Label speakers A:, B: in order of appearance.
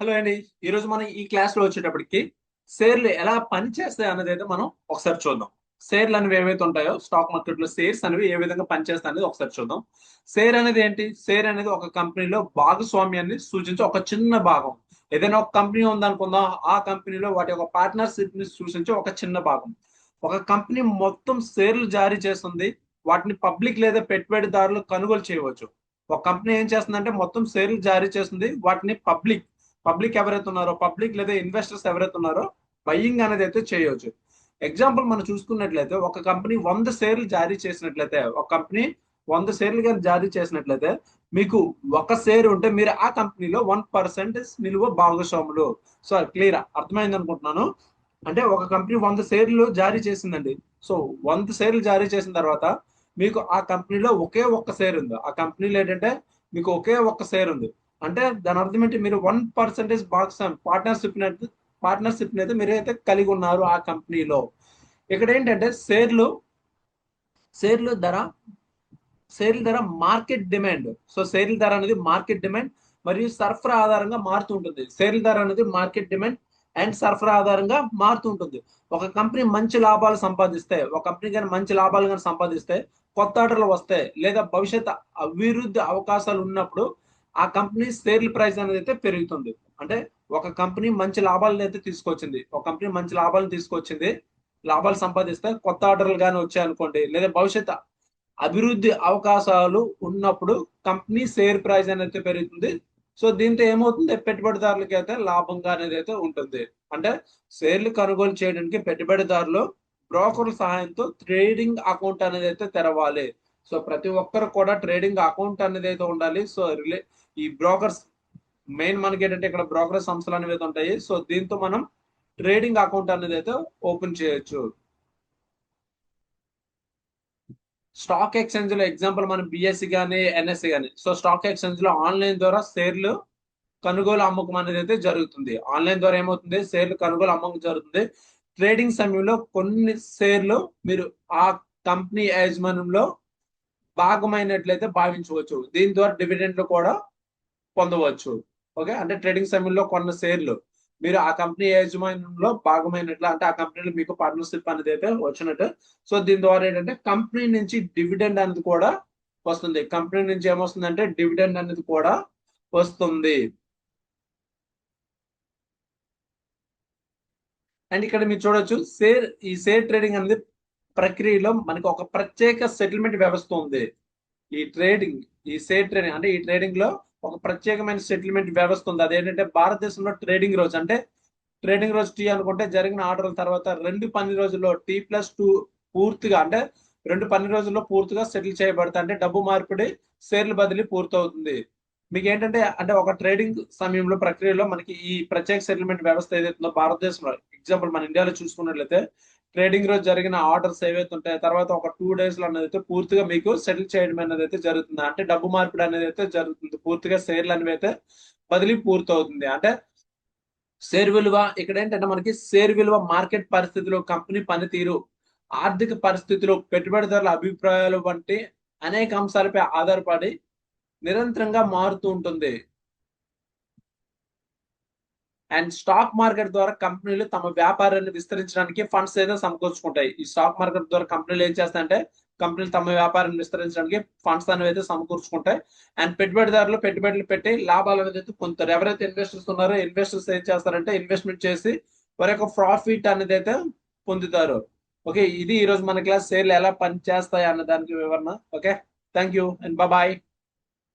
A: Hello అండి. ఈ రోజు మనం ఈ క్లాస్ లో వచ్చేటప్పటికి షేర్లు ఎలా పని చేస్తాయి అన్నది అయితే మనం ఒకసారి చూద్దాం. షేర్లు అనేవి ఏవైతే ఉంటాయో స్టాక్ మార్కెట్ లో షేర్స్ అనేవి ఏ విధంగా పనిచేస్తాయి అనేది ఒకసారి చూద్దాం. షేర్ అనేది ఏంటి? షేర్ అనేది ఒక కంపెనీలో భాగస్వామ్యాన్ని సూచించే ఒక చిన్న భాగం. ఏదైనా ఒక కంపెనీ ఉందనుకుందాం, ఆ కంపెనీలో వాటి యొక్క పార్ట్నర్షిప్ ని సూచించే ఒక చిన్న భాగం. ఒక కంపెనీ మొత్తం షేర్లు జారీ చేస్తుంది. వాటిని పబ్లిక్ లేదా పెట్టుబడిదారులు కొనుగోలు చేయవచ్చు. ఒక కంపెనీ ఏం చేస్తుందంటే మొత్తం షేర్లు జారీ చేస్తుంది. వాటిని పబ్లిక్ ఎవరైతే ఉన్నారో, పబ్లిక్ లేదా ఇన్వెస్టర్స్ ఎవరైతే ఉన్నారో బయ్యింగ్ అనేది అయితే చేయవచ్చు. ఎగ్జాంపుల్ మనం చూసుకున్నట్లయితే ఒక కంపెనీ 100 షేర్లు జారీ చేసినట్లయితే, ఒక కంపెనీ 100 షేర్లు కానీ జారీ చేసినట్లయితే మీకు ఒక షేర్ ఉంటే మీరు ఆ కంపెనీలో 1% నిలువ భాగస్వాములు. సో క్లియర్ అర్థమైంది అనుకుంటున్నాను. అంటే ఒక కంపెనీ 100 షేర్లు జారీ చేసిందండి. సో 100 షేర్లు జారీ చేసిన తర్వాత మీకు ఆ కంపెనీలో ఒకే ఒక్క షేర్ ఉంది. ఆ కంపెనీలో ఏంటంటే మీకు ఒకే ఒక్క షేర్ ఉంది. అంటే దాని అర్థం ఏంటి? మీరు 1% భాగస్వామి పార్ట్నర్షిప్ అయితే మీరైతే కలిగి ఉన్నారు ఆ కంపెనీలో. ఇక్కడ ఏంటంటే షేర్లు ధర షేర్ల ధర మార్కెట్ డిమాండ్. సో షేర్ల ధర అనేది మార్కెట్ డిమాండ్ మరియు సరఫరా ఆధారంగా మారుతూ ఉంటుంది. షేర్ల ధర అనేది మార్కెట్ డిమాండ్ అండ్ సరఫరా ఆధారంగా మారుతూ ఉంటుంది. ఒక కంపెనీ మంచి లాభాలు సంపాదిస్తే, ఒక కంపెనీ కానీ మంచి లాభాలు కానీ సంపాదిస్తే, కొత్త ఆర్డర్లు వస్తాయి లేదా భవిష్యత్ అభివృద్ధి అవకాశాలు ఉన్నప్పుడు ఆ కంపెనీ షేర్ల ప్రైస్ అనేది అయితే పెరుగుతుంది. అంటే ఒక కంపెనీ మంచి లాభాలను అయితే తీసుకొచ్చింది, ఒక కంపెనీ మంచి లాభాలను తీసుకొచ్చింది, లాభాలు సంపాదిస్తే కొత్త ఆర్డర్లు కానీ వచ్చాయి అనుకోండి, లేదా భవిష్యత్ అభివృద్ధి అవకాశాలు ఉన్నప్పుడు కంపెనీ షేర్ ప్రైస్ అనేది పెరుగుతుంది. సో దీంతో ఏమవుతుంది? పెట్టుబడిదారులకి అయితే లాభంగా అనేది అయితే ఉంటుంది. అంటే షేర్లు కొనుగోలు చేయడానికి పెట్టుబడిదారులు బ్రోకర్ల సహాయంతో ట్రేడింగ్ అకౌంట్ అనేది అయితే తెరవాలి. సో ప్రతి ఒక్కరు కూడా ట్రేడింగ్ అకౌంట్ అనేది అయితే ఉండాలి. సో ఈ బ్రోకర్స్ మెయిన్ మనకి ఏంటంటే ఇక్కడ బ్రోకర్ సంస్థలు అనేవి అయితే ఉంటాయి. సో దీంతో మనం ట్రేడింగ్ అకౌంట్ అనేది అయితే ఓపెన్ చేయొచ్చు. స్టాక్ ఎక్స్చేంజ్ లో ఎగ్జాంపుల్ మనం బిఎస్సి కానీ ఎన్ఎస్సి కానీ. సో స్టాక్ ఎక్స్చేంజ్ లో ఆన్లైన్ ద్వారా షేర్లు కొనుగోలు అమ్మకం అనేది అయితే జరుగుతుంది. ఆన్లైన్ ద్వారా ఏమవుతుంది? షేర్లు కొనుగోలు అమ్మకం జరుగుతుంది. ట్రేడింగ్ సమయంలో కొన్ని షేర్లు మీరు ఆ కంపెనీ యాజమాన్యంలో భాగమైనట్లయితే భావించవచ్చు. దీని ద్వారా డివిడెండ్లు కూడా పొందవచ్చు. ఓకే, అంటే ట్రేడింగ్ సమయంలో కొన్న షేర్లు మీరు ఆ కంపెనీ యాజమాన్యంలో భాగమైనట్లు, అంటే ఆ కంపెనీలో మీకు పార్ట్నర్షిప్ అనేది అయితే వచ్చినట్టు. సో దీని ద్వారా ఏంటంటే కంపెనీ నుంచి డివిడెండ్ అనేది కూడా వస్తుంది. కంపెనీ నుంచి ఏమొస్తుందంటే డివిడెండ్ అనేది కూడా వస్తుంది. అండ్ ఇక్కడ మీరు చూడొచ్చు, ఈ షేర్ ట్రేడింగ్ అనేది ప్రక్రియలో మనకి ఒక ప్రత్యేక సెటిల్మెంట్ వ్యవస్థ ఉంది. ఈ ట్రేడింగ్ ఈ షేర్ ట్రేడింగ్ అంటే ఈ ట్రేడింగ్ లో ఒక ప్రత్యేకమైన సెటిల్మెంట్ వ్యవస్థ ఉంది. అదేంటంటే భారతదేశంలో ట్రేడింగ్ రోజు, అంటే ట్రేడింగ్ రోజు టీ అనుకుంటే జరిగిన ఆర్డర్ల తర్వాత 2 పని రోజుల్లో T+2 పూర్తిగా, అంటే 2 పని రోజుల్లో పూర్తిగా సెటిల్ చేయబడతాయి. అంటే డబ్బు మార్పిడి, షేర్ల బదిలీ పూర్తవుతుంది. మీకు ఏంటంటే అంటే ఒక ట్రేడింగ్ సమయంలో ప్రక్రియలో మనకి ఈ ప్రత్యేక సెటిల్మెంట్ వ్యవస్థ ఏదైతుందో భారతదేశంలో, ఎగ్జాంపుల్ మన ఇండియాలో చూసుకున్నట్లయితే ట్రేడింగ్ రోజు జరిగిన ఆర్డర్స్ ఏవైతే ఉంటాయో తర్వాత ఒక 2 days లో అనేది అయితే పూర్తిగా మీకు సెటిల్ చేయడం అనేది అయితే జరుగుతుంది. అంటే డబ్బు మార్పిడి అనేది అయితే జరుగుతుంది. పూర్తిగా షేర్లు అనేవి అయితే బదిలీ పూర్తవుతుంది. అంటే షేర్ విలువ ఇక్కడ ఏంటంటే మనకి షేర్ విలువ మార్కెట్ పరిస్థితులు, కంపెనీ పనితీరు, ఆర్థిక పరిస్థితులు, పెట్టుబడిదారుల అభిప్రాయాలు వంటి అనేక అంశాలపై ఆధారపడి నిరంతరంగా మారుతూ ఉంటుంది. అండ్ స్టాక్ మార్కెట్ ద్వారా కంపెనీలు తమ వ్యాపారాన్ని విస్తరించడానికి ఫండ్స్ అయితే సమకూర్చుకుంటాయి. ఈ స్టాక్ మార్కెట్ ద్వారా కంపెనీలు ఏం చేస్తాయంటే కంపెనీలు తమ వ్యాపారాన్ని విస్తరించడానికి ఫండ్స్ అనేవి అయితే సమకూర్చుకుంటాయి. అండ్ పెట్టుబడిదారులు పెట్టుబడులు పెట్టి లాభాలు అనేది అయితే పొందుతారు. ఎవరైతే ఇన్వెస్టర్స్ ఉన్నారో ఇన్వెస్టర్స్ ఏం చేస్తారంటే ఇన్వెస్ట్మెంట్ చేసి వారి యొక్క ప్రాఫిట్ అనేది అయితే పొందుతారు. ఓకే, ఇది ఈ రోజు మన క్లాస్ షేర్లు ఎలా పని చేస్తాయి అన్న దానికి వివరణ. Okay, thank you and bye.